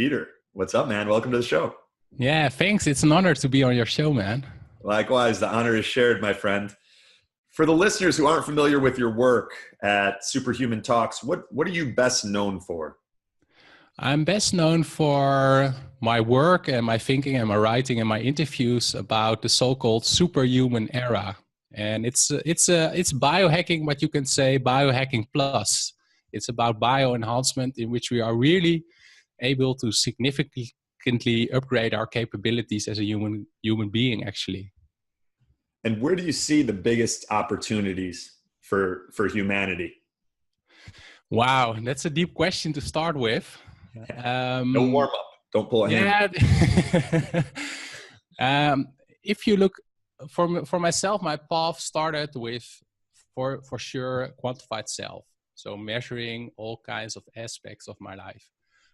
Peter. What's up, man? Welcome to the show. Yeah, thanks. It's an honor to be on your show, man. Likewise, the honor is shared, my friend. For the listeners who aren't familiar with your work at Superhuman Talks, what are you best known for? I'm best known for my work and my thinking and my writing and my interviews about the so-called superhuman era. And it's biohacking, but you can say biohacking plus. It's about bioenhancement in which we are really able to significantly upgrade our capabilities as a human being, actually. And where do you see the biggest opportunities for humanity? Wow, that's a deep question to start with. No warm up. Don't pull a hand. If you look for myself, my path started with, for sure, quantified self. So measuring all kinds of aspects of my life.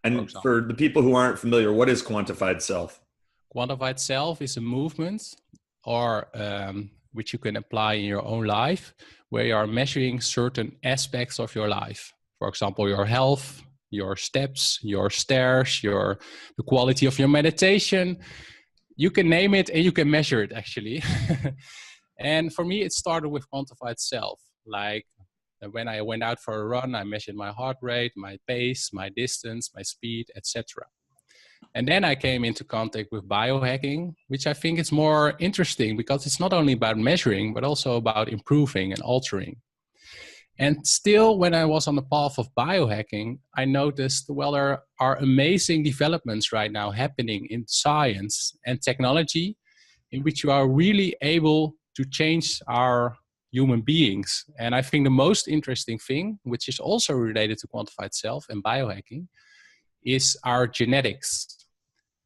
And for the people who aren't familiar, what is quantified self? Quantified self is a movement or which you can apply in your own life, where you are measuring certain aspects of your life. For example, your health, your steps, your stairs, the quality of your meditation. You can name it and you can measure it, actually. And for me, it started with quantified self. Like when I went out for a run, I measured my heart rate, my pace, my distance, my speed, etc. And then I came into contact with biohacking, which I think is more interesting because it's not only about measuring, but also about improving and altering. And still, when I was on the path of biohacking, I noticed, well, there are amazing developments right now happening in science and technology in which you are really able to change our human beings. And I think the most interesting thing, which is also related to quantified self and biohacking, is our genetics.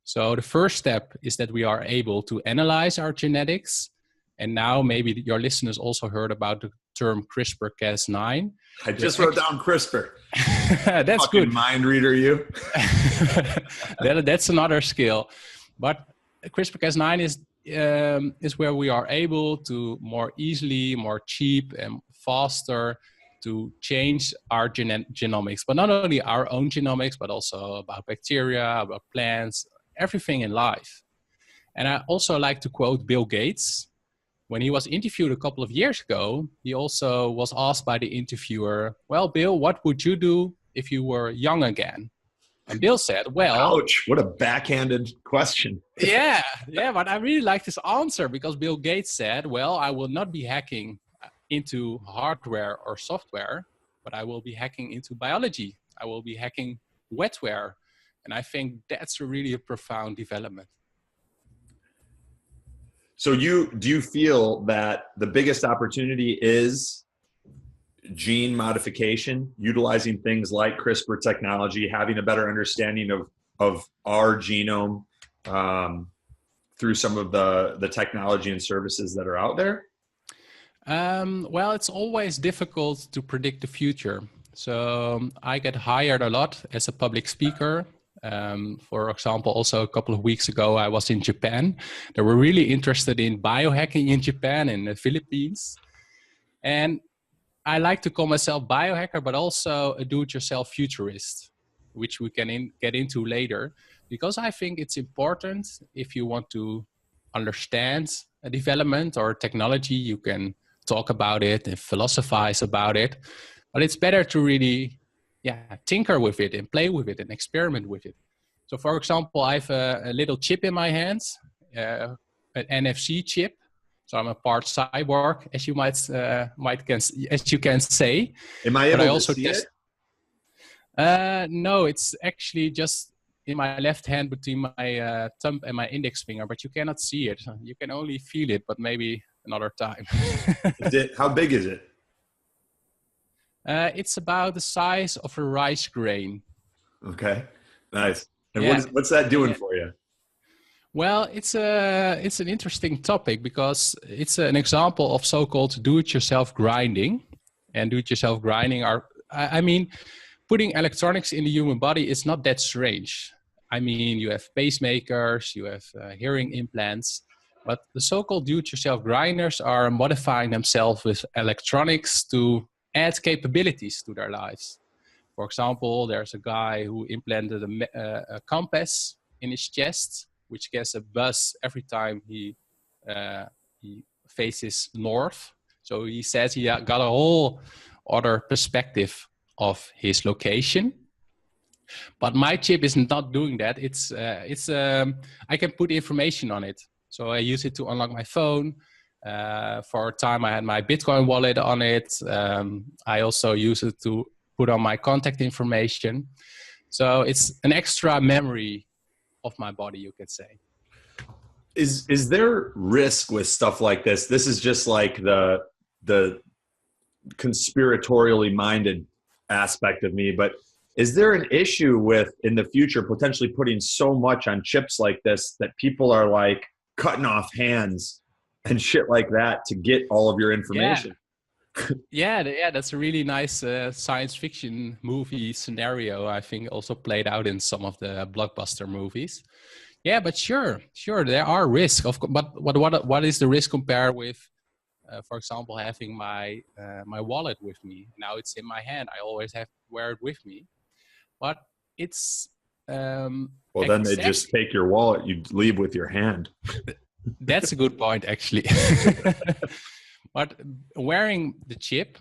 So the first step is that we are able to analyze our genetics. And now maybe your listeners also heard about the term CRISPR-Cas9. I just wrote down CRISPR. That's fucking good. Mind reader, you. That's another skill. But CRISPR-Cas9 is where we are able to more easily, more cheap and faster to change our genomics. But not only our own genomics, but also about bacteria, about plants, everything in life. And I also like to quote Bill Gates. When he was interviewed a couple of years ago, he also was asked by the interviewer, well, Bill, what would you do if you were young again? And Bill said, well... Ouch, what a backhanded question. yeah, but I really like this answer because Bill Gates said, well, I will not be hacking into hardware or software, but I will be hacking into biology. I will be hacking wetware. And I think that's really a profound development. So do you feel that the biggest opportunity is gene modification, utilizing things like CRISPR technology, having a better understanding of our genome through some of the technology and services that are out there? Well, it's always difficult to predict the future. So I get hired a lot as a public speaker. For example, also a couple of weeks ago, I was in Japan. They were really interested in biohacking in Japan and the Philippines. And I like to call myself biohacker, but also a do-it-yourself futurist, which we can get into later, because I think it's important if you want to understand a development or technology, you can talk about it and philosophize about it, but it's better to really tinker with it and play with it and experiment with it. So for example, I have a little chip in my hands, an NFC chip. So I'm a part cyborg, as you can say. Am I able to see it? No, it's actually just in my left hand between my thumb and my index finger, but you cannot see it. You can only feel it, but maybe another time. How big is it? It's about the size of a rice grain. Okay, nice. And what's that doing for you? Well, it's an interesting topic because it's an example of so-called do-it-yourself grinding. And do-it-yourself grinding putting electronics in the human body is not that strange. I mean, you have pacemakers, you have hearing implants, but the so-called do-it-yourself grinders are modifying themselves with electronics to add capabilities to their lives. For example, there's a guy who implanted a compass in his chest, which gets a buzz every time he faces north. So he says he got a whole other perspective of his location. But my chip is not doing that. I can put information on it. So I use it to unlock my phone. For a time, I had my Bitcoin wallet on it. I also use it to put on my contact information. So it's an extra memory of my body, you could say. Is there risk with stuff like this? This is just like the conspiratorially minded aspect of me, but is there an issue with in the future potentially putting so much on chips like this that people are like cutting off hands and shit like that to get all of your information? Yeah, that's a really nice science fiction movie scenario. I think also played out in some of the blockbuster movies. Yeah, but sure, there are risks. But what is the risk compared with, for example, having my wallet with me? Now it's in my hand. I always have to wear it with me. But it's well, then they just take your wallet. You leave with your hand. That's a good point, actually. But wearing the chip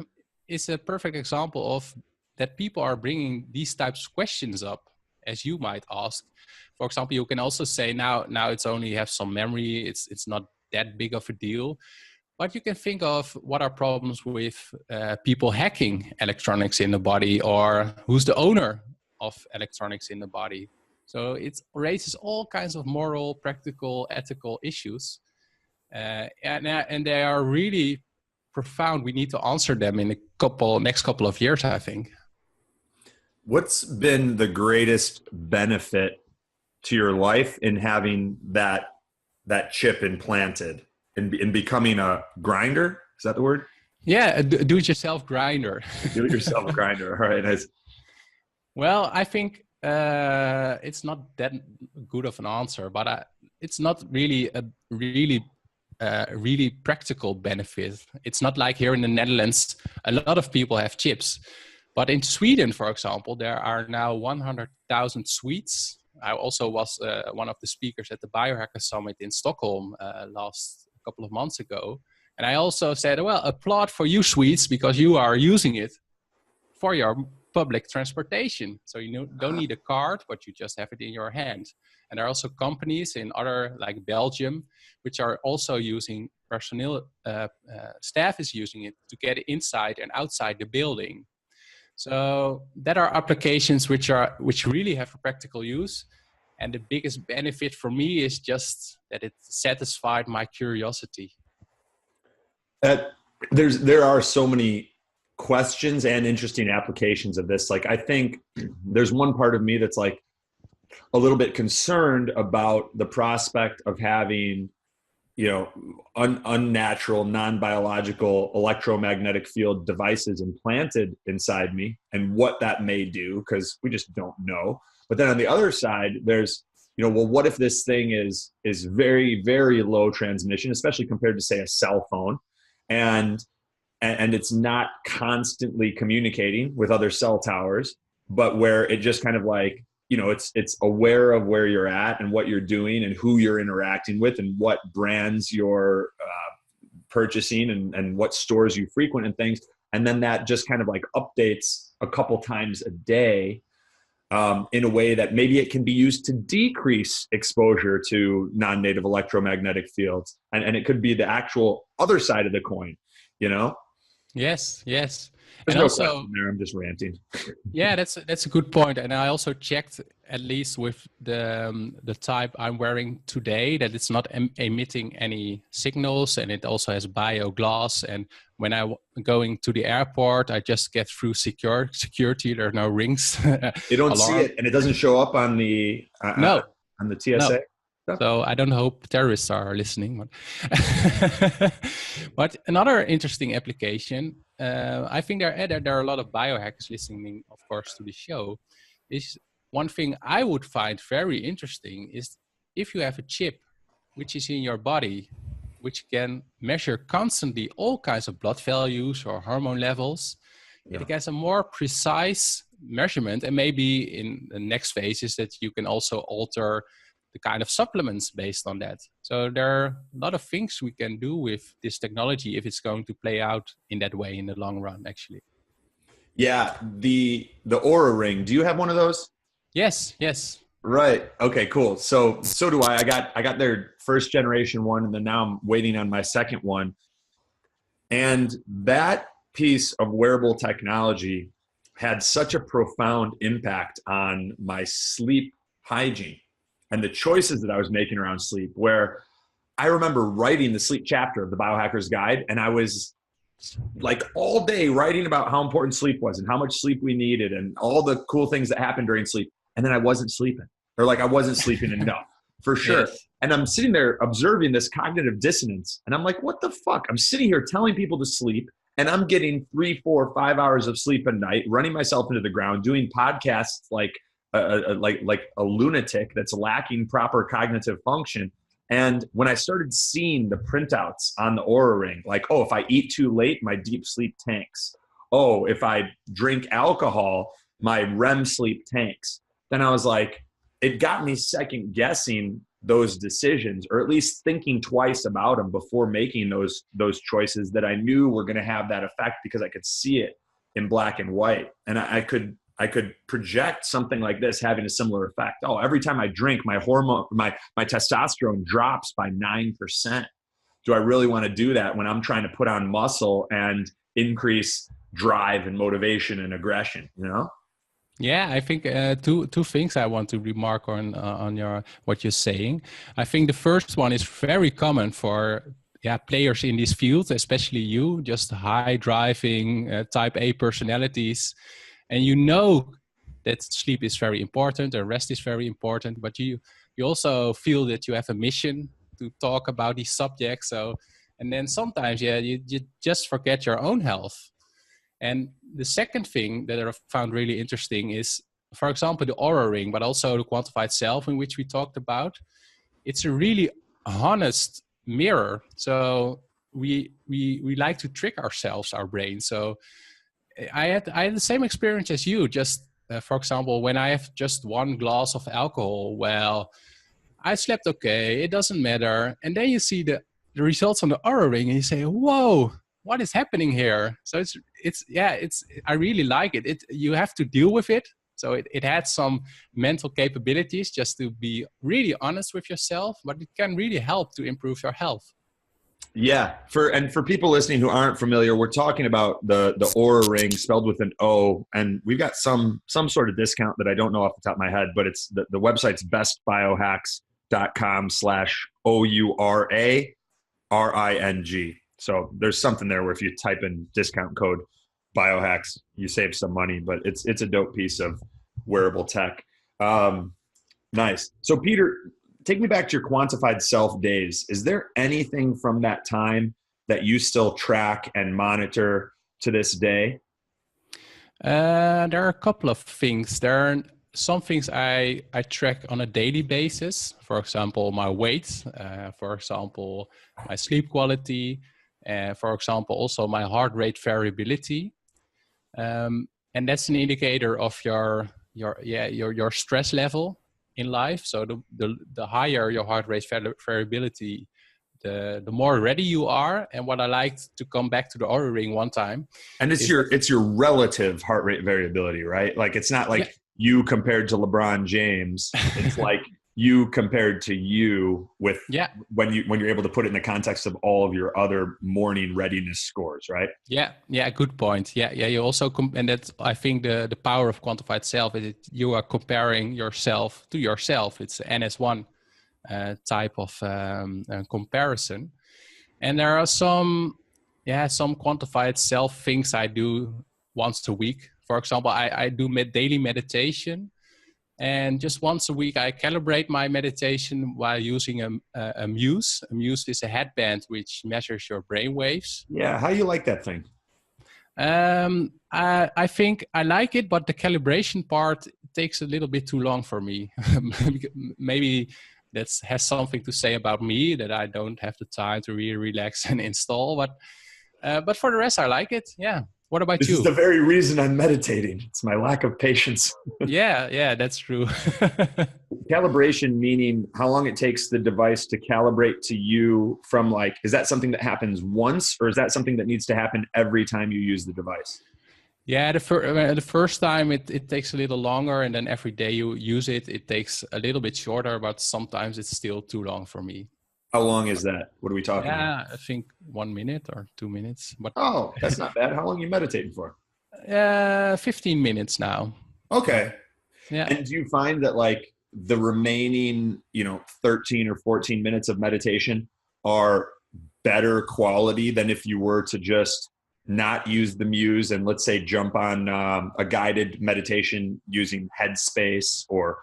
is a perfect example of that people are bringing these types of questions up, as you might ask. For example, you can also say now it's only have some memory. It's not that big of a deal. But you can think of what are problems with people hacking electronics in the body, or who's the owner of electronics in the body. So it raises all kinds of moral, practical, ethical issues. And they are really profound. We need to answer them in next couple of years, I think. What's been the greatest benefit to your life in having that chip implanted, in becoming a grinder? Is that the word? Yeah, a do-it-yourself grinder. Do-it-yourself grinder. All right, nice. Well, I think it's not that good of an answer, but it's not really a really practical benefit. It's not like here in the Netherlands, a lot of people have chips. But in Sweden, for example, there are now 100,000 Swedes. I also was one of the speakers at the Biohacker Summit in Stockholm last couple of months ago. And I also said, well, applaud for you Swedes, because you are using it for your public transportation. So you don't need a card, but you just have it in your hand. And there are also companies in other, like Belgium, which are also using personnel, staff is using it to get inside and outside the building. So that are applications which really have a practical use. And the biggest benefit for me is just that it satisfied my curiosity. There are so many questions and interesting applications of this. Like, I think there's one part of me that's like a little bit concerned about the prospect of having, unnatural, non-biological electromagnetic field devices implanted inside me and what that may do, because we just don't know. But then on the other side, there's, well, what if this thing is very, very low transmission, especially compared to, say, a cell phone, and it's not constantly communicating with other cell towers, but where it just kind of like, it's aware of where you're at and what you're doing and who you're interacting with and what brands you're purchasing and what stores you frequent and things. And then that just kind of like updates a couple times a day in a way that maybe it can be used to decrease exposure to non-native electromagnetic fields. And it could be the actual other side of the coin, Yes. There's and also there, I'm just ranting. Yeah, that's a good point. And I also checked, at least with the type I'm wearing today, that it's not emitting any signals, and it also has bio glass. And when I'm going to the airport, I just get through security. There are no rings. You don't see it, and it doesn't show up on the on the TSA. No. So I don't hope terrorists are listening. But another interesting application, I think there are a lot of biohackers listening, of course, to the show. Is one thing I would find very interesting is if you have a chip which is in your body, which can measure constantly all kinds of blood values or hormone levels. Yeah. It gets a more precise measurement. And maybe in the next phase is that you can also alter the kind of supplements based on that. So there are a lot of things we can do with this technology if it's going to play out in that way in the long run, actually. Yeah, the Aura Ring. Do you have one of those? Yes, yes. Right. Okay, cool. So do I. I got their first generation one, and then now I'm waiting on my second one. And that piece of wearable technology had such a profound impact on my sleep hygiene and the choices that I was making around sleep, where I remember writing the sleep chapter of the Biohacker's Guide, and I was like all day writing about how important sleep was and how much sleep we needed and all the cool things that happened during sleep. And then I wasn't sleeping, or like I wasn't sleeping enough for sure. Yes. And I'm sitting there observing this cognitive dissonance. And I'm like, what the fuck? I'm sitting here telling people to sleep, and I'm getting 3, 4, 5 hours of sleep a night, running myself into the ground, doing podcasts like a lunatic that's lacking proper cognitive function. And when I started seeing the printouts on the Aura Ring, like, oh, if I eat too late, my deep sleep tanks. Oh, if I drink alcohol, my REM sleep tanks. Then I was like, it got me second guessing those decisions, or at least thinking twice about them before making those choices that I knew were going to have that effect, because I could see it in black and white. And I could project something like this having a similar effect. Oh, every time I drink, my hormone, my testosterone drops by 9%. Do I really want to do that when I'm trying to put on muscle and increase drive and motivation and aggression, you know? Yeah, I think two things I want to remark on your what you're saying. I think the first one is very common for players in this field, especially you, just high driving type A personalities, and you know that sleep is very important and rest is very important, but you also feel that you have a mission to talk about these subjects. So, and then sometimes you just forget your own health. And the second thing that I found really interesting is, for example, the Aura Ring, but also the quantified self, in which we talked about. It's a really honest mirror. So we like to trick ourselves, our brain. So I had the same experience as you. Just for example, when I have just one glass of alcohol, well, I slept okay. It doesn't matter. And then you see the results on the Aura Ring, and you say, "Whoa, what is happening here?" So I really like it. You have to deal with it. So it had some mental capabilities just to be really honest with yourself, but it can really help to improve your health. Yeah, for people listening who aren't familiar, we're talking about the Aura Ring, spelled with an O, and we've got some sort of discount that I don't know off the top of my head, but it's the website's bestbiohacks.com/OURARING. So there's something there where if you type in discount code biohacks, you save some money, but it's a dope piece of wearable tech. Nice. So Peter, take me back to your quantified self days. Is there anything from that time that you still track and monitor to this day? There are a couple of things. There are some things I track on a daily basis. For example, my weight, for example, my sleep quality, for example, also my heart rate variability. And that's an indicator of your stress level in life. So the higher your heart rate variability, the more ready you are. And what I liked to come back to the Aura Ring one time. And it's your relative heart rate variability, right? Like it's not like you compared to LeBron James. It's like you compared to you with when you're able to put it in the context of all of your other morning readiness scores, right? Yeah, good point. Yeah, you also and that's, I think, the power of quantified self is that you are comparing yourself to yourself. It's an NS1 type of comparison, and there are some quantified self things I do once a week. For example, I do daily meditation. And just once a week, I calibrate my meditation while using a Muse. A Muse is a headband which measures your brain waves. Yeah, how do you like that thing? I think I like it, but the calibration part takes a little bit too long for me. Maybe that has something to say about me, that I don't have the time to really relax and install. But for the rest, I like it. Yeah. What about This you? is the very reason I'm meditating. It's my lack of patience. Yeah, that's true. Calibration meaning how long it takes the device to calibrate to you from like, is that something that happens once or is that something that needs to happen every time you use the device? Yeah, the first time it takes a little longer, and then every day you use it, it takes a little bit shorter, but sometimes it's still too long for me. How long is that? What are we talking here? Yeah, I think 1 minute or 2 minutes, but Oh, that's not bad. How long are you meditating for? 15 minutes now. Okay. Yeah. And do you find that like the remaining, 13 or 14 minutes of meditation are better quality than if you were to just not use the Muse and let's say jump on a guided meditation using Headspace or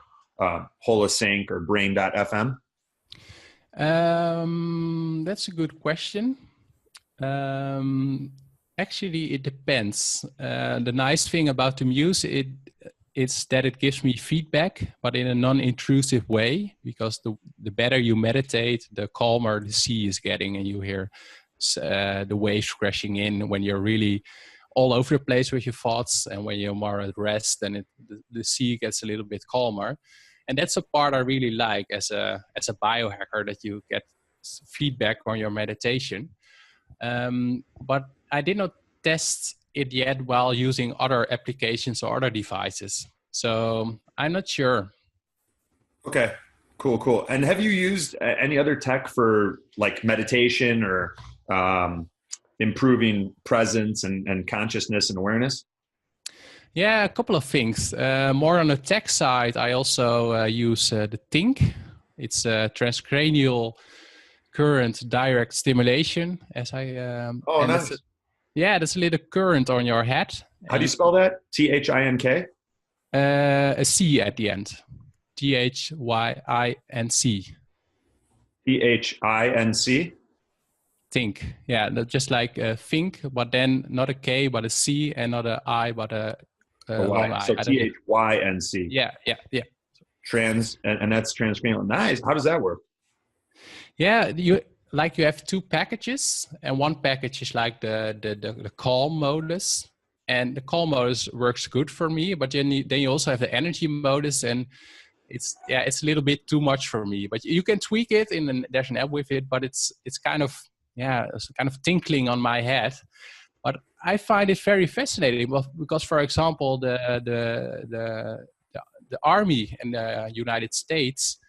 Holosync or Brain.fm? That's a good question. Actually, it depends. The nice thing about the Muse, it's that it gives me feedback, but in a non-intrusive way, because the better you meditate, the calmer the sea is getting, and you hear the waves crashing in when you're really all over the place with your thoughts, and when you're more at rest, then the sea gets a little bit calmer. And that's a part I really like as a biohacker, that you get feedback on your meditation. But I did not test it yet while using other applications or other devices. So I'm not sure. Okay, cool. And have you used any other tech for like meditation or improving presence and consciousness and awareness? Yeah, a couple of things. More on the tech side, I also use the Think. It's a transcranial current direct stimulation. Oh, nice. That's a little current on your head. How do you spell that? THINK? A C at the end. THYINC. THINC? Think. Yeah, just like think, but then not a K, but a C, and not a I, but a long I. So THYNC. Yeah. And that's transcranial. Nice. How does that work? Yeah, you have two packages, and one package is like the calm modus, and the calm modus works good for me. But then you also have the energy modus, and it's a little bit too much for me. But you can tweak it, there's an app with it, but it's kind of tinkling on my head. But I find it very fascinating because, for example, the army in the United States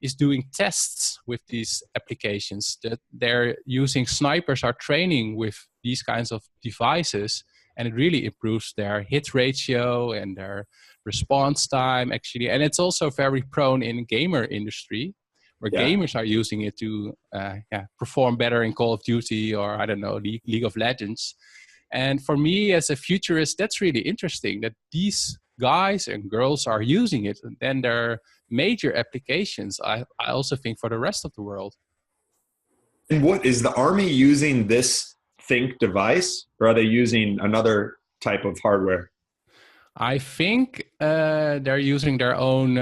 is doing tests with these applications, that they're using snipers are training with these kinds of devices, and it really improves their hit ratio and their response time, actually. And it's also very prone in gamer industry, where gamers are using it to perform better in Call of Duty or, I don't know, League of Legends. And for me as a futurist, that's really interesting that these guys and girls are using it, and then there are major applications, I also think, for the rest of the world. And what is the army using this Think device, or are they using another type of hardware? I think they're using their own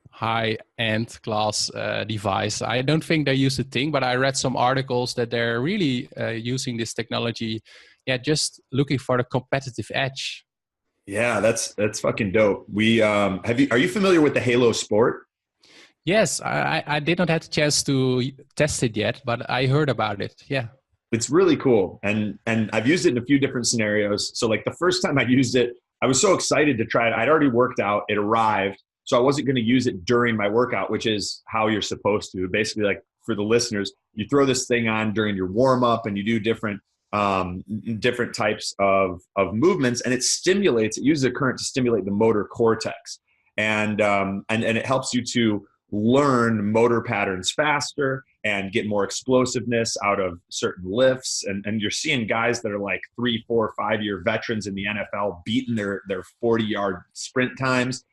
high-end class device. I don't think they use the Think, but I read some articles that they're really using this technology, just looking for the competitive edge. Yeah, that's fucking dope. Are you familiar with the Halo Sport? Yes, I did not have the chance to test it yet, but I heard about it. Yeah. It's really cool. And I've used it in a few different scenarios. So like the first time I used it, I was so excited to try it. I'd already worked out, it arrived. So I wasn't going to use it during my workout, which is how you're supposed to. Basically, like for the listeners, you throw this thing on during your warm up and you do different types of movements, and it uses a current to stimulate the motor cortex. And it helps you to learn motor patterns faster and get more explosiveness out of certain lifts. And you're seeing guys that are like 3, 4, 5-year veterans in the NFL beating their 40-yard sprint times.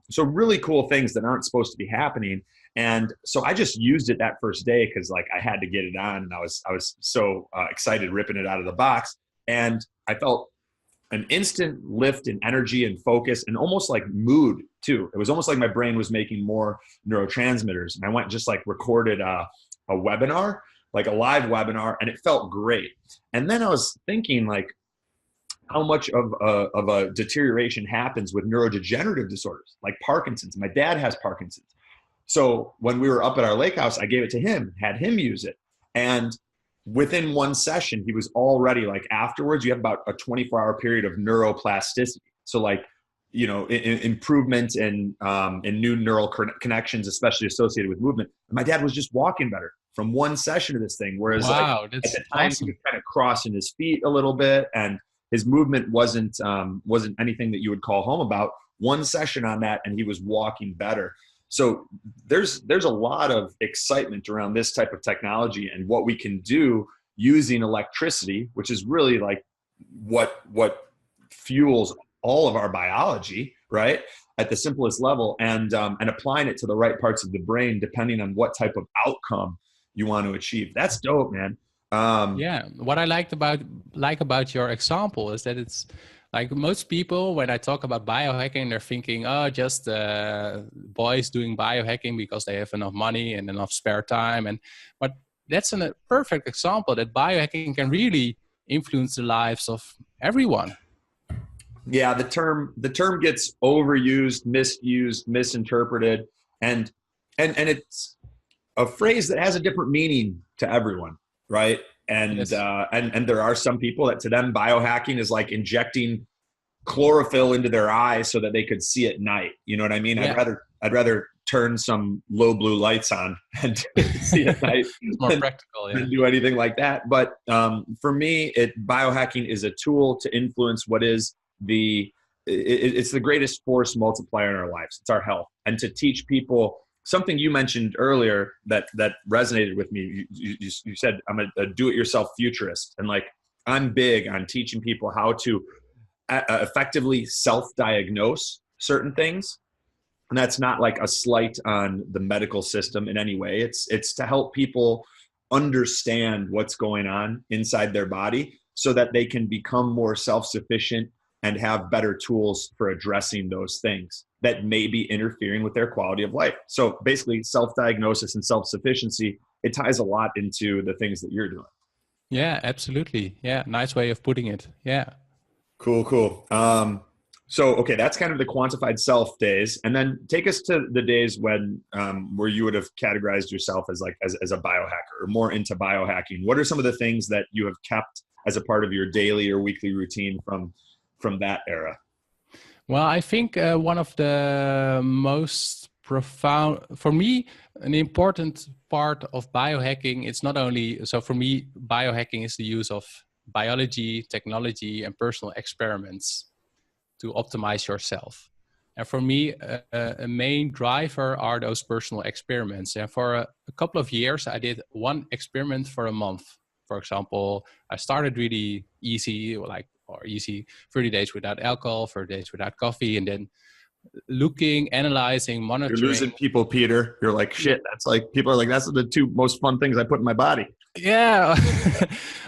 So really cool things that aren't supposed to be happening. And so I just used it that first day because like I had to get it on, and I was so excited ripping it out of the box. And I felt an instant lift in energy and focus, and almost like mood too. It was almost like my brain was making more neurotransmitters. And I went just like recorded a webinar like a live webinar, and it felt great. And then I was thinking like how much of a deterioration happens with neurodegenerative disorders like Parkinson's. My dad has Parkinson's. So when we were up at our lake house, I gave it to him, had him use it. And within one session, he was already like, afterwards, you have about a 24-hour period of neuroplasticity. So like, you know, improvement in new neural connections, especially associated with movement. My dad was just walking better from one session of this thing. Whereas wow, like, that's at the time, awesome. he was kind of crossing his feet a little bit, and his movement wasn't anything that you would call home about. One session on that, and he was walking better. So there's a lot of excitement around this type of technology and what we can do using electricity, which is really like what fuels all of our biology, right? At the simplest level, and applying it to the right parts of the brain, depending on what type of outcome you want to achieve. That's dope, man. Yeah, what I like about your example is that it's like most people, when I talk about biohacking, they're thinking, oh, just boys doing biohacking because they have enough money and enough spare time. But that's a perfect example that biohacking can really influence the lives of everyone. Yeah, the term gets overused, misused, misinterpreted, and it's a phrase that has a different meaning to everyone, right? And Yes. And there are some people that to them biohacking is like injecting chlorophyll into their eyes so that they could see at night. You know what I mean? Yeah. I'd rather turn some low blue lights on and see at night It's more practical, yeah. than do anything like that. But for me, biohacking is a tool to influence what is it's the greatest force multiplier in our lives. It's our health. And to teach people something you mentioned earlier that resonated with me. You said I'm a do-it-yourself futurist, and like I'm big on teaching people how to effectively self-diagnose certain things. And that's not like a slight on the medical system in any way. It's to help people understand what's going on inside their body so that they can become more self-sufficient and have better tools for addressing those things that may be interfering with their quality of life. So basically self-diagnosis and self-sufficiency, it ties a lot into the things that you're doing. Yeah, absolutely. Yeah, nice way of putting it. Yeah. Cool. So, okay, that's kind of the quantified self days. And then take us to the days when, where you would have categorized yourself as like, as a biohacker or more into biohacking. What are some of the things that you have kept as a part of your daily or weekly routine from that era? Well, I think one of the most profound, for me, an important part of biohacking, it's not only, so for me, biohacking is the use of biology, technology, and personal experiments to optimize yourself. And for me, a main driver are those personal experiments. And for a couple of years, I did one experiment for a month. For example, I started really easy, easy 30 days without alcohol, 30 days without coffee, and then looking, analyzing, monitoring. You're losing people, Peter. You're like, shit, that's like, people are like, that's the two most fun things I put in my body. Yeah,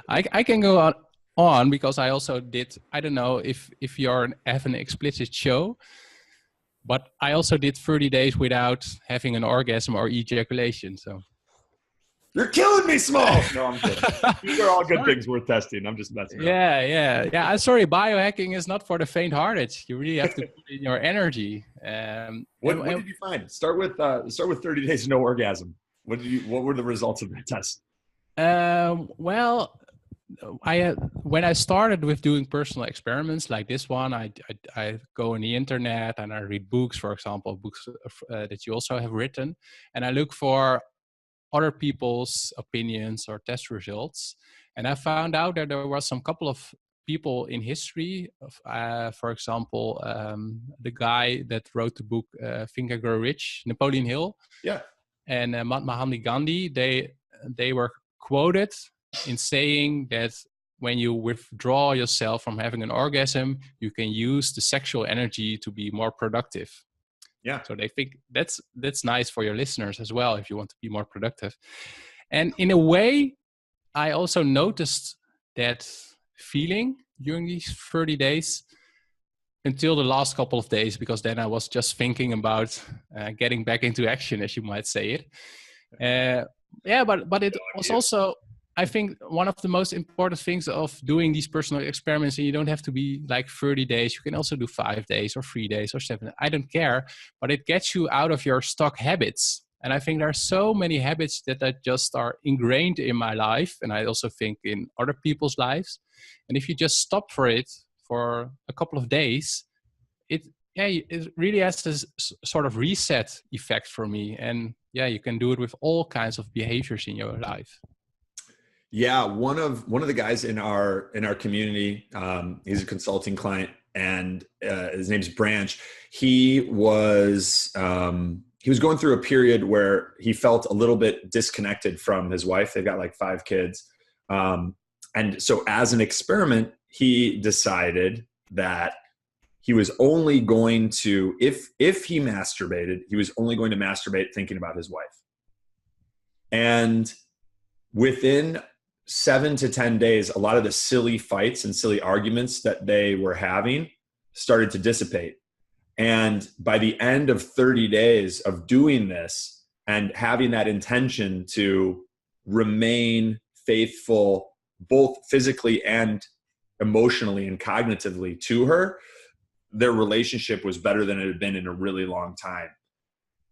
I can go on because I also did, I don't know if you have an explicit show, but I also did 30 days without having an orgasm or ejaculation. So you're killing me, Small. No, I'm kidding. These are all good things worth testing. I'm just messing around. Yeah. I'm sorry. Biohacking is not for the faint-hearted. You really have to put in your energy. What did you find? Start with 30 days no orgasm. What were the results of that test? Well, when I started with doing personal experiments like this one, I go on the internet and I read books, for example, books that you also have written, and I look for other people's opinions or test results. And I found out that there were some couple of people in history, for example, the guy that wrote the book Think and Grow Rich, Napoleon Hill, yeah, and Mahatma Gandhi, they were quoted in saying that when you withdraw yourself from having an orgasm, you can use the sexual energy to be more productive. Yeah. So they think that's nice for your listeners as well if you want to be more productive. And in a way, I also noticed that feeling during these 30 days until the last couple of days, because then I was just thinking about getting back into action, as you might say it. Yeah, but it was also, I think, one of the most important things of doing these personal experiments, and you don't have to be like 30 days. You can also do 5 days or 3 days or 7. I don't care, but it gets you out of your stock habits. And I think there are so many habits that just are ingrained in my life. And I also think in other people's lives. And if you just stop for it for a couple of days, it really has this sort of reset effect for me. And yeah, you can do it with all kinds of behaviors in your life. Yeah, one of the guys in our community, he's a consulting client, and his name's Branch. He was going through a period where he felt a little bit disconnected from his wife. They've got like 5 kids, and so as an experiment, he decided that he was only going to, if he masturbated, he was only going to masturbate thinking about his wife. And within 7 to 10 days, a lot of the silly fights and silly arguments that they were having started to dissipate. And by the end of 30 days of doing this and having that intention to remain faithful, both physically and emotionally and cognitively to her, their relationship was better than it had been in a really long time.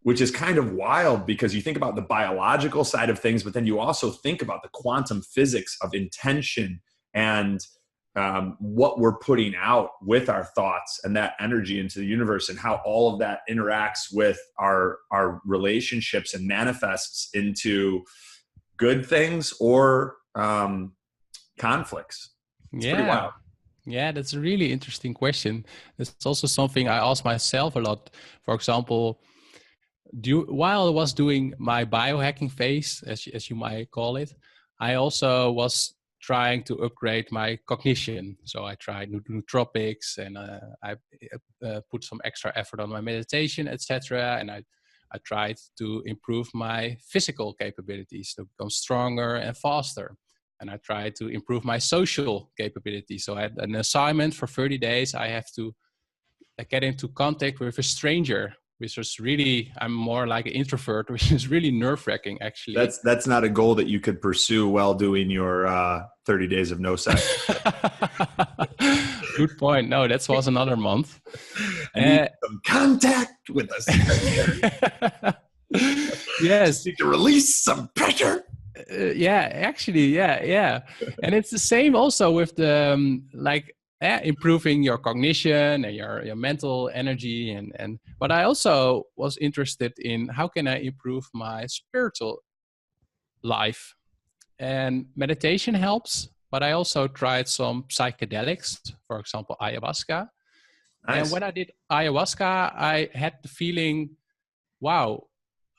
Which is kind of wild, because you think about the biological side of things, but then you also think about the quantum physics of intention and what we're putting out with our thoughts and that energy into the universe, and how all of that interacts with our relationships and manifests into good things or conflicts. It's pretty wild. Yeah, that's a really interesting question. It's also something I ask myself a lot. For example, while I was doing my biohacking phase, as you might call it, I also was trying to upgrade my cognition. So I tried nootropics, and I put some extra effort on my meditation, etc. And I tried to improve my physical capabilities to become stronger and faster. And I tried to improve my social capabilities. So I had an assignment for 30 days. I have to get into contact with a stranger, which was really, I'm more like an introvert, which is really nerve-wracking, actually. That's not a goal that you could pursue while doing your 30 days of no sex. Good point. No, that was another month. I need some contact with a stranger. Yes. Need to release some pressure. Yeah, actually, yeah. And it's the same also with the improving your cognition and your mental energy, and but I also was interested in how can I improve my spiritual life. And meditation helps, but I also tried some psychedelics, for example ayahuasca. Nice. And when I did ayahuasca, I had the feeling, wow,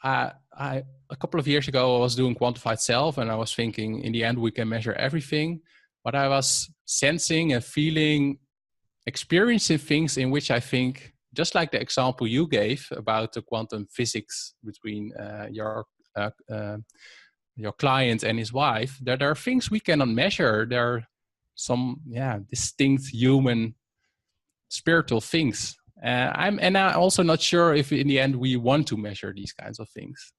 a couple of years ago, I was doing quantified self, and I was thinking, in the end, we can measure everything. But I was sensing and feeling, experiencing things in which I think, just like the example you gave about the quantum physics between your client and his wife, there are things we cannot measure. There are some distinct human spiritual things. I'm also not sure if in the end we want to measure these kinds of things.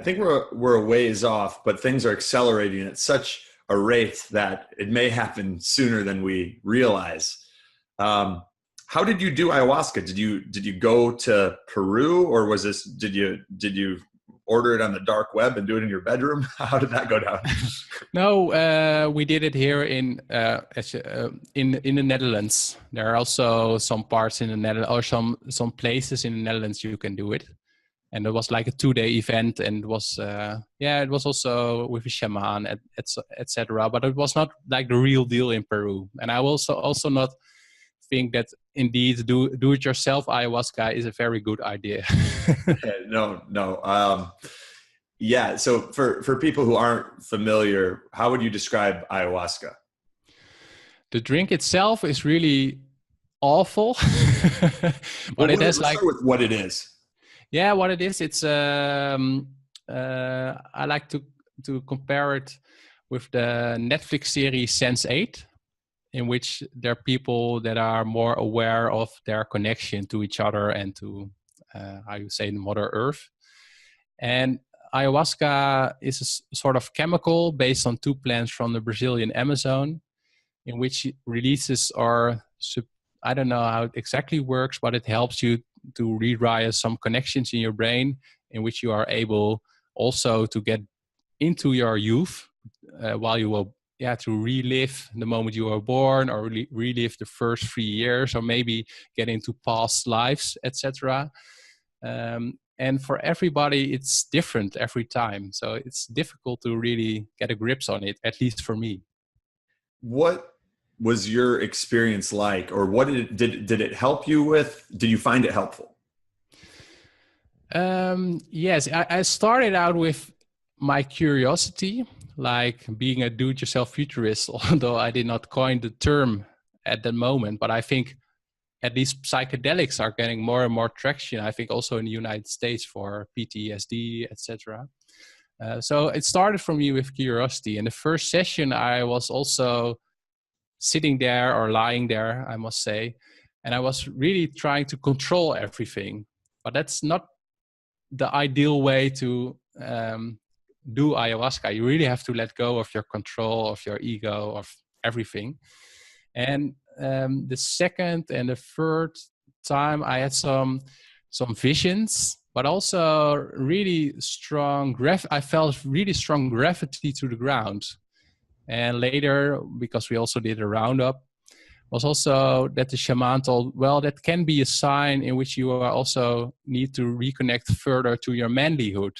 I think we're a ways off, but things are accelerating at such a rate that it may happen sooner than we realize. How did you do ayahuasca? Did you go to Peru, or was this, did you order it on the dark web and do it in your bedroom? How did that go down? No, we did it here in the Netherlands. There are also some parts in the Netherlands, or some places in the Netherlands you can do it. And it was like a 2-day event, and it was it was also with a shaman, etc. But it was not like the real deal in Peru. And I also not think that indeed do it yourself ayahuasca is a very good idea. No. Yeah. So for people who aren't familiar, how would you describe ayahuasca? The drink itself is really awful, but it has let's start with what it is. Yeah, what it is, it's I like to compare it with the Netflix series Sense8, in which there are people that are more aware of their connection to each other and to how you say Mother Earth. And ayahuasca is a sort of chemical based on two plants from the Brazilian Amazon, in which it releases I don't know how it exactly works, but it helps you to rewire some connections in your brain, in which you are able also to get into your youth while you were, to relive the moment you were born, or relive the first 3 years, or maybe get into past lives, etc. And for everybody, it's different every time. So it's difficult to really get a grips on it, at least for me. What was your experience like, or what did it help you with? Did you find it helpful? Yes, I started out with my curiosity, like being a do-it-yourself futurist, although I did not coin the term at the moment. But I think at least psychedelics are getting more and more traction, I think also in the United States for PTSD, etc. So it started for me with curiosity. In the first session, I was also sitting there, or lying there, I must say, and I was really trying to control everything. But that's not the ideal way to do ayahuasca. You really have to let go of your control, of your ego, of everything. And the second and the third time, I had some visions, but also really strong I felt really strong gravity to the ground. And later, because we also did a roundup, was also that the shaman told, well, that can be a sign in which you are also need to reconnect further to your manlyhood,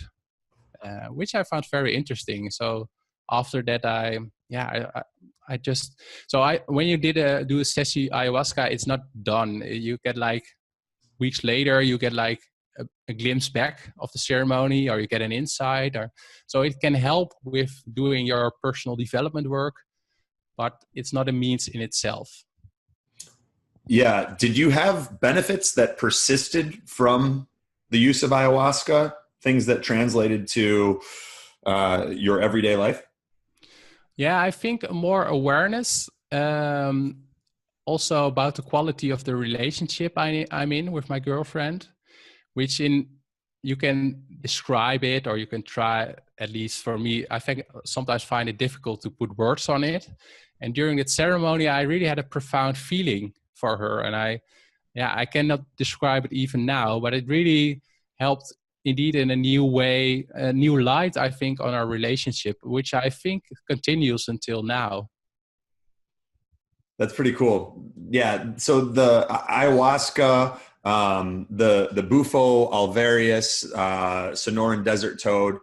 which I found very interesting. So after that, when you do a session ayahuasca, it's not done. You get like weeks later, you get like a glimpse back of the ceremony, or you get an insight, so it can help with doing your personal development work, but it's not a means in itself. Yeah. Did you have benefits that persisted from the use of ayahuasca, things that translated to your everyday life? Yeah, I think more awareness, also about the quality of the relationship I'm in with my girlfriend, which you can describe it, or you can try, at least for me, I think sometimes find it difficult to put words on it. And during that ceremony, I really had a profound feeling for her. And I cannot describe it even now, but it really helped indeed in a new way, a new light, I think, on our relationship, which I think continues until now. That's pretty cool. Yeah. So the ayahuasca, the Bufo alvarius, Sonoran desert toad,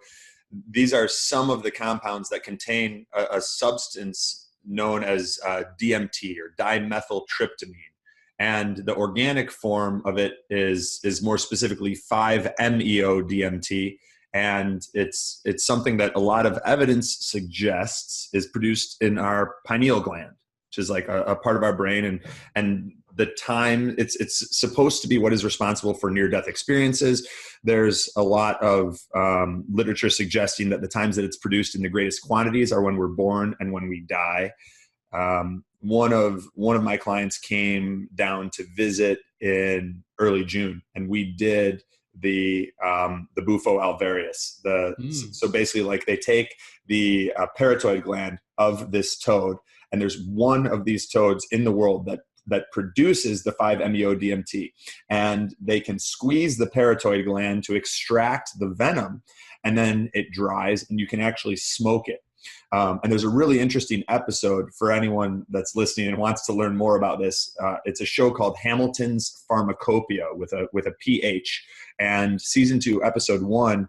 these are some of the compounds that contain a substance known as DMT, or dimethyltryptamine. And the organic form of it is more specifically 5-MeO-DMT. And it's something that a lot of evidence suggests is produced in our pineal gland, which is like a part of our brain. And the time, it's supposed to be what is responsible for near-death experiences. There's a lot of literature suggesting that the times that it's produced in the greatest quantities are when we're born and when we die. One of my clients came down to visit in early June, and we did the Bufo alvarius. So basically, like, they take the parotid gland of this toad, and there's one of these toads in the world that produces the 5-MeO-DMT, and they can squeeze the parotid gland to extract the venom, and then it dries, and you can actually smoke it. And there's a really interesting episode for anyone that's listening and wants to learn more about this. It's a show called Hamilton's Pharmacopoeia with a PH, and season 2, episode 1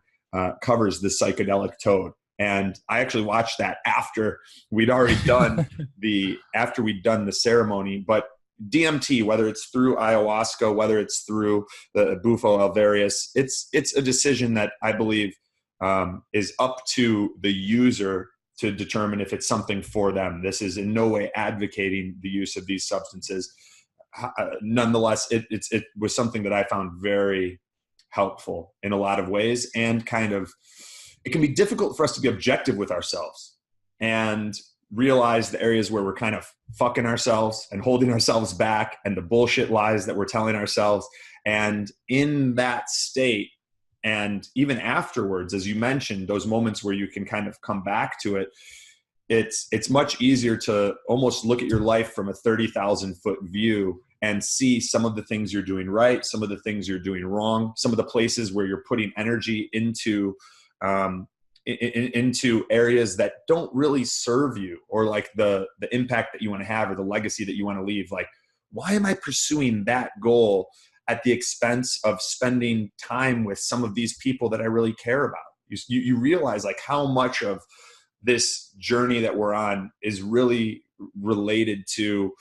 covers the psychedelic toad. And I actually watched that after we'd already done the ceremony. But DMT, whether it's through ayahuasca, whether it's through the Bufo alvarius, it's a decision that I believe is up to the user to determine if it's something for them. This is in no way advocating the use of these substances. Nonetheless, it was something that I found very helpful in a lot of ways, and it can be difficult for us to be objective with ourselves and realize the areas where we're kind of fucking ourselves and holding ourselves back, and the bullshit lies that we're telling ourselves. And in that state, And even afterwards, as you mentioned, those moments where you can kind of come back to it, it's much easier to almost look at your life from a 30,000 foot view and see some of the things you're doing right, some of the things you're doing wrong, some of the places where you're putting energy into into areas that don't really serve you, or like the impact that you want to have, or the legacy that you want to leave. Like, why am I pursuing that goal at the expense of spending time with some of these people that I really care about? You realize like how much of this journey that we're on is really related to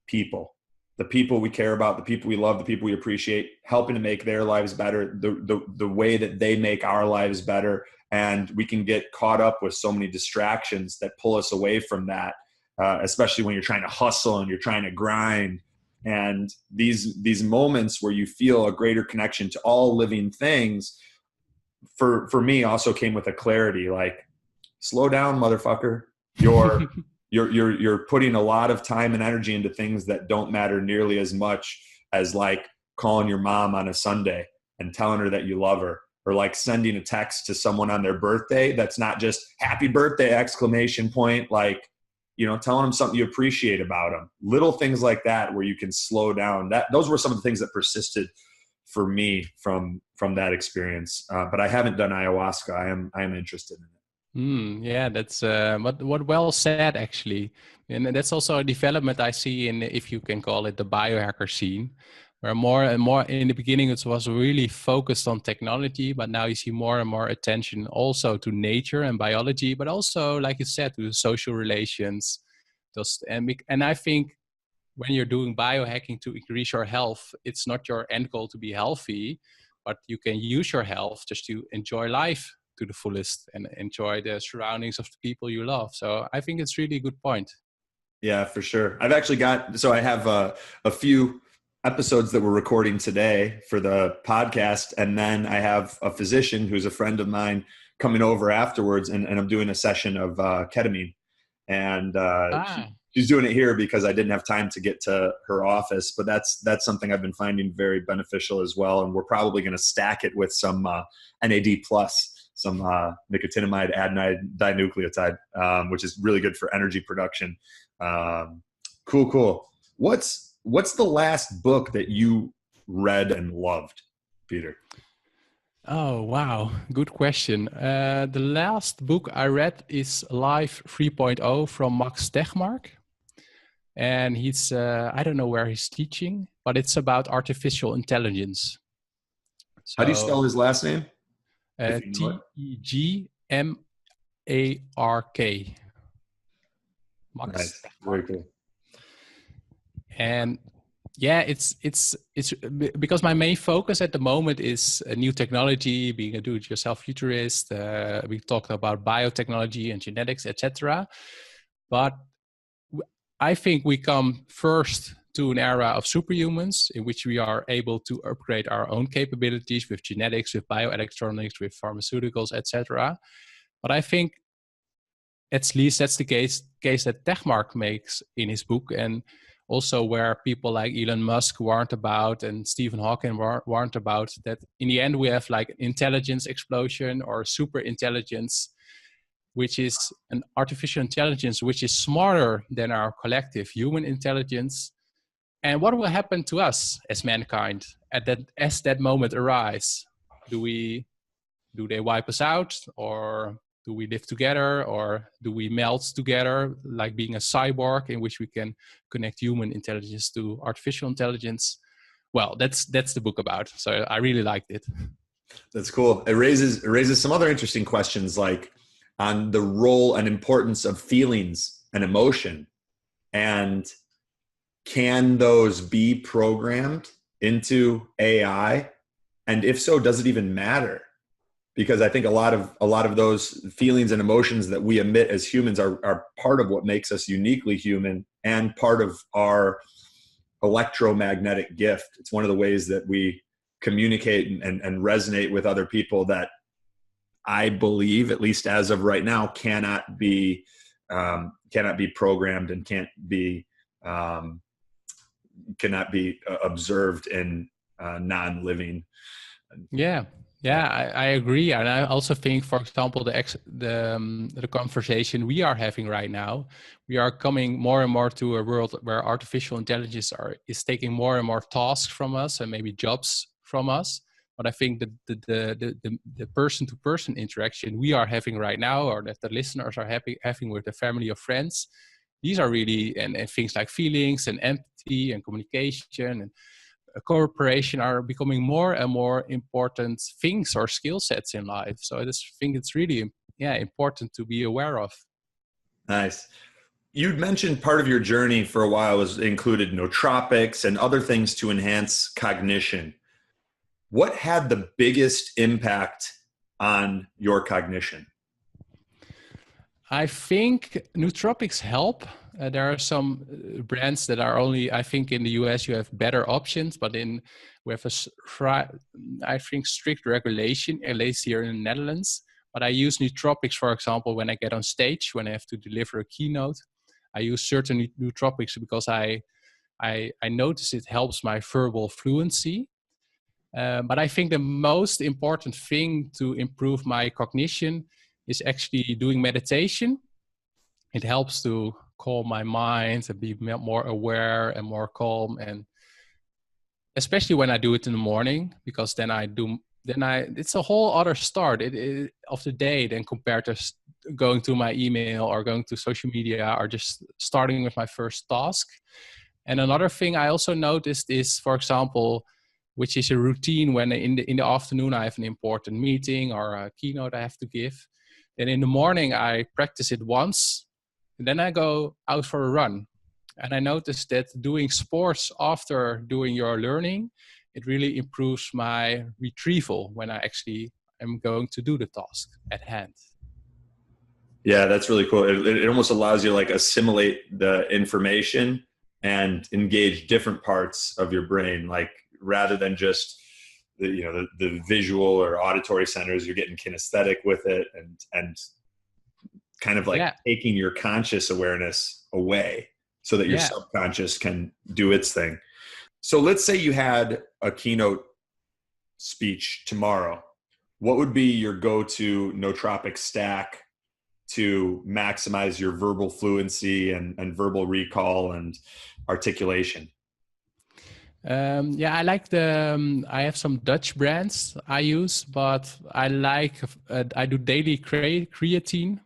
people, the people we care about, the people we love, the people we appreciate, helping to make their lives better, the way that they make our lives better. And we can get caught up with so many distractions that pull us away from that, especially when you're trying to hustle and you're trying to grind. And these moments where you feel a greater connection to all living things, for me, also came with a clarity, like, slow down, motherfucker. You're putting a lot of time and energy into things that don't matter nearly as much as like calling your mom on a Sunday and telling her that you love her, or like sending a text to someone on their birthday that's not just happy birthday exclamation point, like, you know, telling them something you appreciate about them. Little things like that where you can slow down. Those were some of the things that persisted for me from that experience. But I haven't done ayahuasca. I am interested in it. Yeah, that's what well said, actually. And that's also a development I see in, if you can call it, the biohacker scene, where more and more in the beginning it was really focused on technology, but now you see more and more attention also to nature and biology, but also, like you said, to social relations. And I think when you're doing biohacking to increase your health, it's not your end goal to be healthy, but you can use your health just to enjoy life to the fullest and enjoy the surroundings of the people you love. So I think it's really a good point. Yeah, for sure. I have a few episodes that we're recording today for the podcast. And then I have a physician who's a friend of mine coming over afterwards, and I'm doing a session of ketamine. And she's doing it here because I didn't have time to get to her office, but that's something I've been finding very beneficial as well. And we're probably going to stack it with some NAD plus, some nicotinamide adenine dinucleotide, which is really good for energy production. Cool. What's the last book that you read and loved, Peter? Oh, wow. Good question. The last book I read is Life 3.0 from Max Tegmark. And he's, I don't know where he's teaching, but it's about artificial intelligence. So, how do you spell his last name? Tegmark. Max. Nice. Very cool. And yeah, it's because my main focus at the moment is new technology, being a do-it-yourself futurist. We talked about biotechnology and genetics, etc. But I think we come first to an era of superhumans in which we are able to upgrade our own capabilities with genetics, with bioelectronics, with pharmaceuticals, etc. But I think at least that's the case that Tegmark makes in his book, and also where people like Elon Musk warned about and Stephen Hawking warned about, that in the end we have like intelligence explosion or super intelligence, which is an artificial intelligence which is smarter than our collective human intelligence. And what will happen to us as mankind as that moment arrives? Do they wipe us out, or do we live together, or do we melt together, like being a cyborg in which we can connect human intelligence to artificial intelligence? Well, that's the book about. So I really liked it. That's cool. It raises some other interesting questions, like on the role and importance of feelings and emotion, and can those be programmed into AI? And if so, does it even matter? Because I think a lot of those feelings and emotions that we emit as humans are part of what makes us uniquely human, and part of our electromagnetic gift. It's one of the ways that we communicate and resonate with other people that I believe, at least as of right now, cannot be programmed and cannot be observed in non-living. Yeah, Yeah, I agree, and I also think, for example, the conversation we are having right now, we are coming more and more to a world where artificial intelligence is taking more and more tasks from us and maybe jobs from us. But I think that the person-to-person interaction we are having right now, or that the listeners are having with their family or friends, these are really and things like feelings and empathy and communication and cooperation are becoming more and more important things or skill sets in life. So I just think it's really important to be aware of. Nice. You'd mentioned part of your journey for a while was included nootropics and other things to enhance cognition. What had the biggest impact on your cognition? I think nootropics help. There are some brands that are only, I think in the US you have better options, but we have I think strict regulation, at least here in the Netherlands. But I use nootropics, for example, when I get on stage, when I have to deliver a keynote. I use certain nootropics because I notice it helps my verbal fluency. But I think the most important thing to improve my cognition is actually doing meditation. It helps to calm my mind and be more aware and more calm, and especially when I do it in the morning, because then it's a whole other start of the day than compared to going to my email or going to social media or just starting with my first task. And another thing I also noticed is, for example, which is a routine when in the afternoon I have an important meeting or a keynote I have to give. Then in the morning I practice it once, and then I go out for a run. And I noticed that doing sports after doing your learning, it really improves my retrieval when I actually am going to do the task at hand. Yeah, that's really cool. It almost allows you to like assimilate the information and engage different parts of your brain, like rather than just the visual or auditory centers, you're getting kinesthetic with it and kind of like taking your conscious awareness away so that your subconscious can do its thing. So let's say you had a keynote speech tomorrow. What would be your go-to nootropic stack to maximize your verbal fluency and verbal recall and articulation? I like I have some Dutch brands I use, but I do daily creatine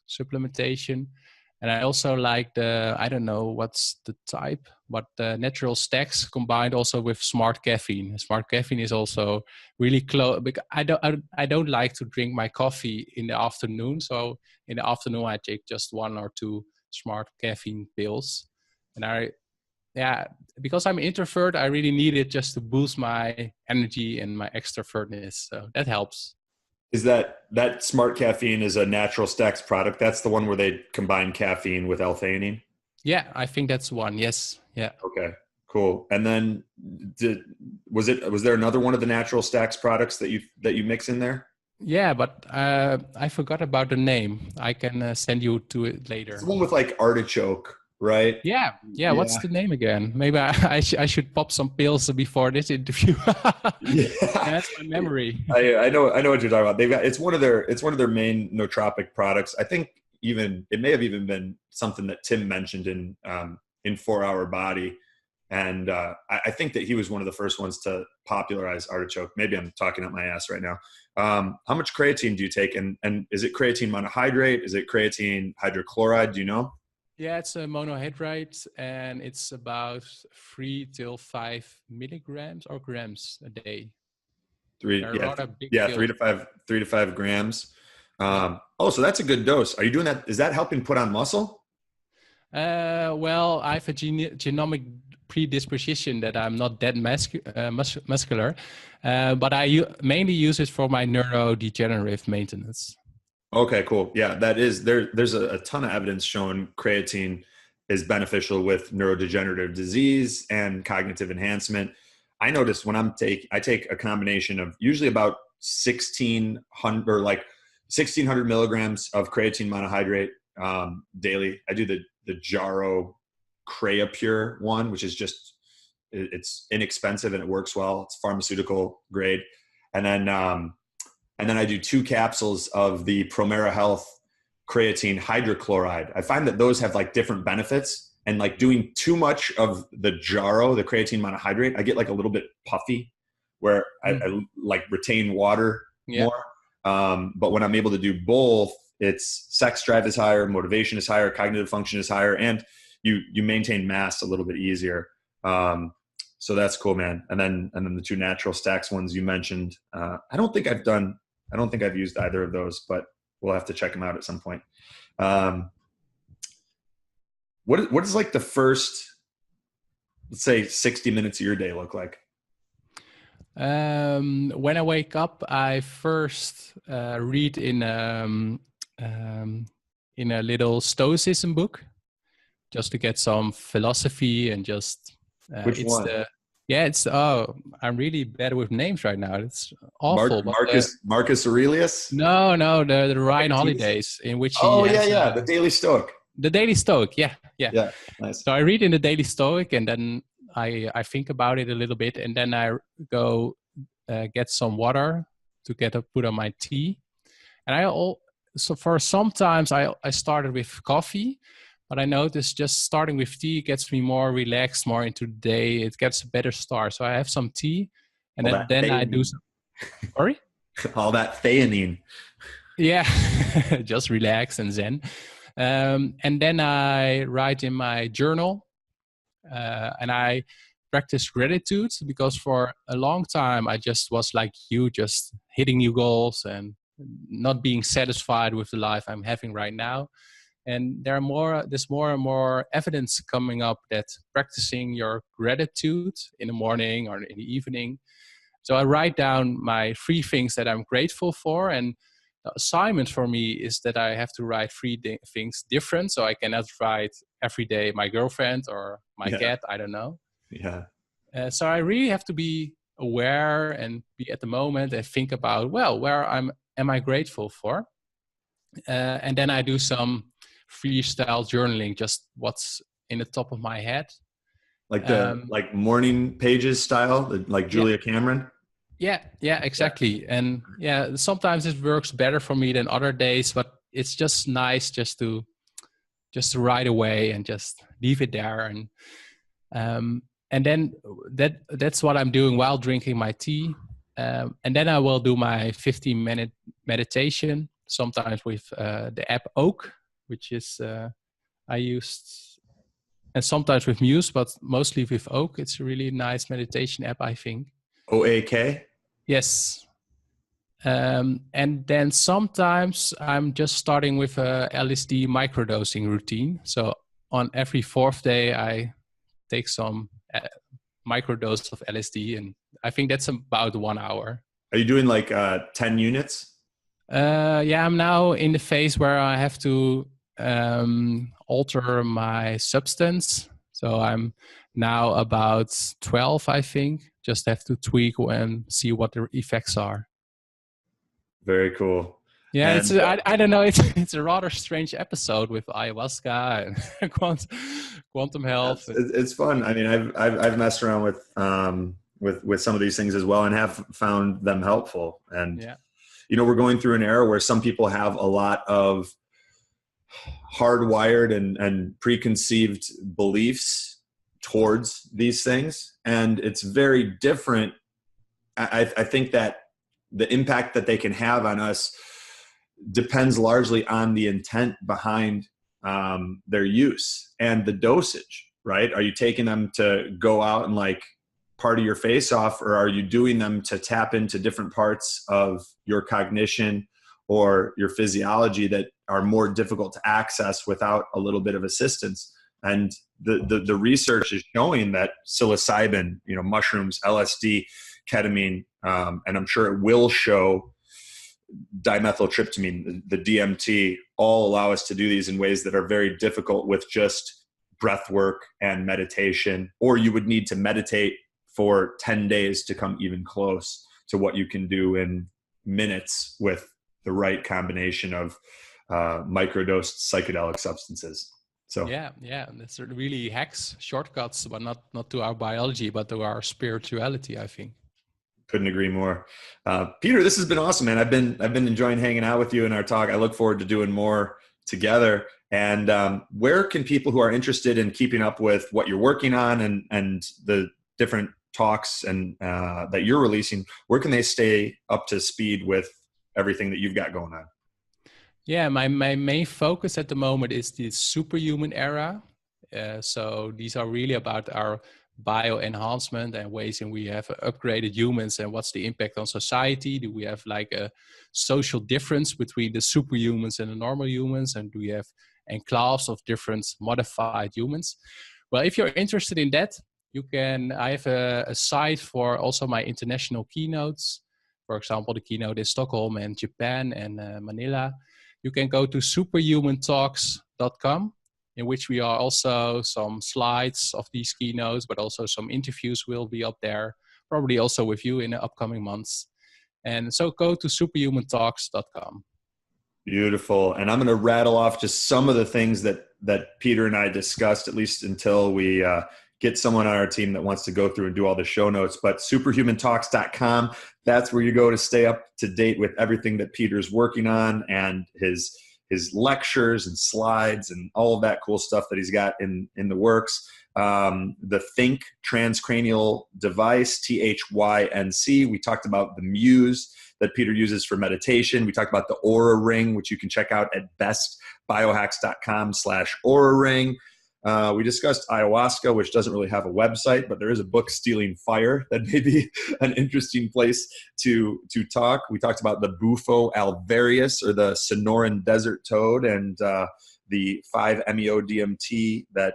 supplementation. And I also like I don't know what's the type, but the natural stacks combined also with smart caffeine. Smart caffeine is also really close, because I don't like to drink my coffee in the afternoon. So in the afternoon, I take just 1 or 2 smart caffeine pills. And because I'm an introvert, I really need it just to boost my energy and my extrovertness. So that helps. Is that smart caffeine is a natural stacks product? That's the one where they combine caffeine with L-theanine? Yeah, I think that's one. Yes. Yeah. Okay, cool. And then was there another one of the natural stacks products that you mix in there? Yeah, but I forgot about the name. I can send you to it later. It's the one with like artichoke, right? Yeah. What's the name again? Maybe I should pop some pills before this interview. That's my memory. I know what you're talking about. It's one of their main nootropic products. I think it may have even been something that Tim mentioned in 4 Hour Body, and I think that he was one of the first ones to popularize artichoke. Maybe I'm talking up my ass right now. How much creatine do you take, and is it creatine monohydrate? Is it creatine hydrochloride? Do you know? Yeah, it's a monohydrate, and it's about 3 to 5 milligrams or grams a day. 3 to 5 grams. So that's a good dose. Are you doing that? Is that helping put on muscle? Well, I have a genomic predisposition that I'm not that muscular, but I mainly use it for my neurodegenerative maintenance. Okay, cool. Yeah, there's a ton of evidence showing creatine is beneficial with neurodegenerative disease and cognitive enhancement. I noticed when I take a combination of usually about 1,600 milligrams of creatine monohydrate daily. I do the Jarrow Creapure one, which is it's inexpensive and it works well. It's pharmaceutical grade. And then I do 2 capsules of the Promera Health creatine hydrochloride. I find that those have like different benefits, and like doing too much of the Jaro, the creatine monohydrate, I get like a little bit puffy where I like retain water more. But when I'm able to do both, it's sex drive is higher, motivation is higher, cognitive function is higher, and you maintain mass a little bit easier. So that's cool, man. And then the 2 natural stacks ones you mentioned, I don't think I've used either of those, but we'll have to check them out at some point. What is like the first, let's say 60 minutes of your day look like? When I wake up, I first read in a little Stoicism book, just to get some philosophy and just. Which one? I'm really bad with names right now. It's awful. Marcus Aurelius? No, the Ryan Holidays, in which the Daily Stoic. The Daily Stoic, yeah. Nice. So I read in the Daily Stoic, and then I think about it a little bit, and then I go get some water to put on my tea. And sometimes I started with coffee, but I noticed just starting with tea gets me more relaxed, more into the day. It gets a better start. So I have some tea, and then I do some. Sorry? All that theanine. Yeah, just relax and zen. And then I write in my journal, and I practice gratitude, because for a long time I just was like you, just hitting new goals and not being satisfied with the life I'm having right now. And there's more and more evidence coming up that practicing your gratitude in the morning or in the evening. So I write down my 3 things that I'm grateful for, and the assignment for me is that I have to write 3 things different. So I cannot write every day my girlfriend or my cat. I don't know. Yeah. So I really have to be aware and be at the moment and think about, where am I grateful for? And then I do some freestyle journaling, just what's in the top of my head. Like like morning pages style, like Julia Cameron? Yeah, exactly. And sometimes it works better for me than other days, but it's just nice just to write away and just leave it there. And then that's what I'm doing while drinking my tea. And then I will do my 15-minute meditation, sometimes with the app Oak, which is I used, and sometimes with Muse, but mostly with Oak. It's a really nice meditation app, I think. OAK? Yes. And then sometimes I'm just starting with a LSD microdosing routine. So on every 4th day, I take some microdose of LSD, and I think that's about 1 hour. Are you doing like 10 units? I'm now in the phase where I have to alter my substance. So I'm now about 12, I think. Just have to tweak and see what the effects are. Very cool. Yeah, and I don't know. It's a rather strange episode with ayahuasca and quantum health. It's fun. I mean, I've messed around with some of these things as well, and have found them helpful. And we're going through an era where some people have a lot of hardwired and preconceived beliefs towards these things, and it's very different. I think that the impact that they can have on us depends largely on the intent behind their use and the dosage, right? Are you taking them to go out and like party your face off, or are you doing them to tap into different parts of your cognition or your physiology that are more difficult to access without a little bit of assistance? And the research is showing that psilocybin, mushrooms, LSD, ketamine, and I'm sure it will show dimethyltryptamine, the DMT, all allow us to do these in ways that are very difficult with just breath work and meditation, or you would need to meditate for 10 days to come even close to what you can do in minutes with the right combination of microdosed psychedelic substances. So that's really hacks, shortcuts, but not to our biology, but to our spirituality, I think. Couldn't agree more. Peter, this has been awesome, man. I've been enjoying hanging out with you in our talk. I look forward to doing more together. And where can people who are interested in keeping up with what you're working on and the different talks and that you're releasing, where can they stay up to speed with everything that you've got going on? Yeah, my main focus at the moment is the superhuman era. So these are really about our bio enhancement and ways in we have upgraded humans and what's the impact on society. Do we have like a social difference between the superhumans and the normal humans? And do we have enclaves of different modified humans? Well, if you're interested in that, I have a site for also my international keynotes. For example, the keynote in Stockholm and Japan and Manila. You can go to superhumantalks.com, in which we are also some slides of these keynotes, but also some interviews will be up there, probably also with you in the upcoming months. And so go to superhumantalks.com. Beautiful. And I'm going to rattle off just some of the things that Peter and I discussed, at least until we get someone on our team that wants to go through and do all the show notes. But superhumantalks.com, that's where you go to stay up to date with everything that Peter's working on and his lectures and slides and all of that cool stuff that he's got in the works. The Think transcranial device, THYNC. We talked about the Muse that Peter uses for meditation. We talked about the Aura Ring, which you can check out at bestbiohacks.com/Aura Ring. We discussed ayahuasca, which doesn't really have a website, but there is a book, Stealing Fire, that may be an interesting place to talk. We talked about the Bufo alvarius, or the Sonoran desert toad, and the 5-MeO-DMT that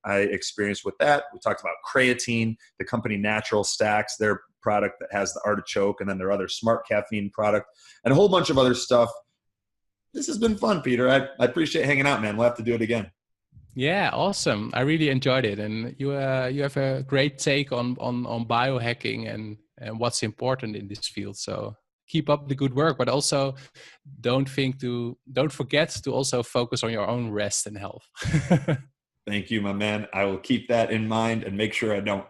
I experienced with that. We talked about creatine, the company Natural Stacks, their product that has the artichoke, and then their other smart caffeine product, and a whole bunch of other stuff. This has been fun, Peter. I appreciate hanging out, man. We'll have to do it again. Yeah, awesome. I really enjoyed it. And you have a great take on biohacking and what's important in this field. So keep up the good work, but also don't forget to also focus on your own rest and health. Thank you, my man. I will keep that in mind and make sure I don't.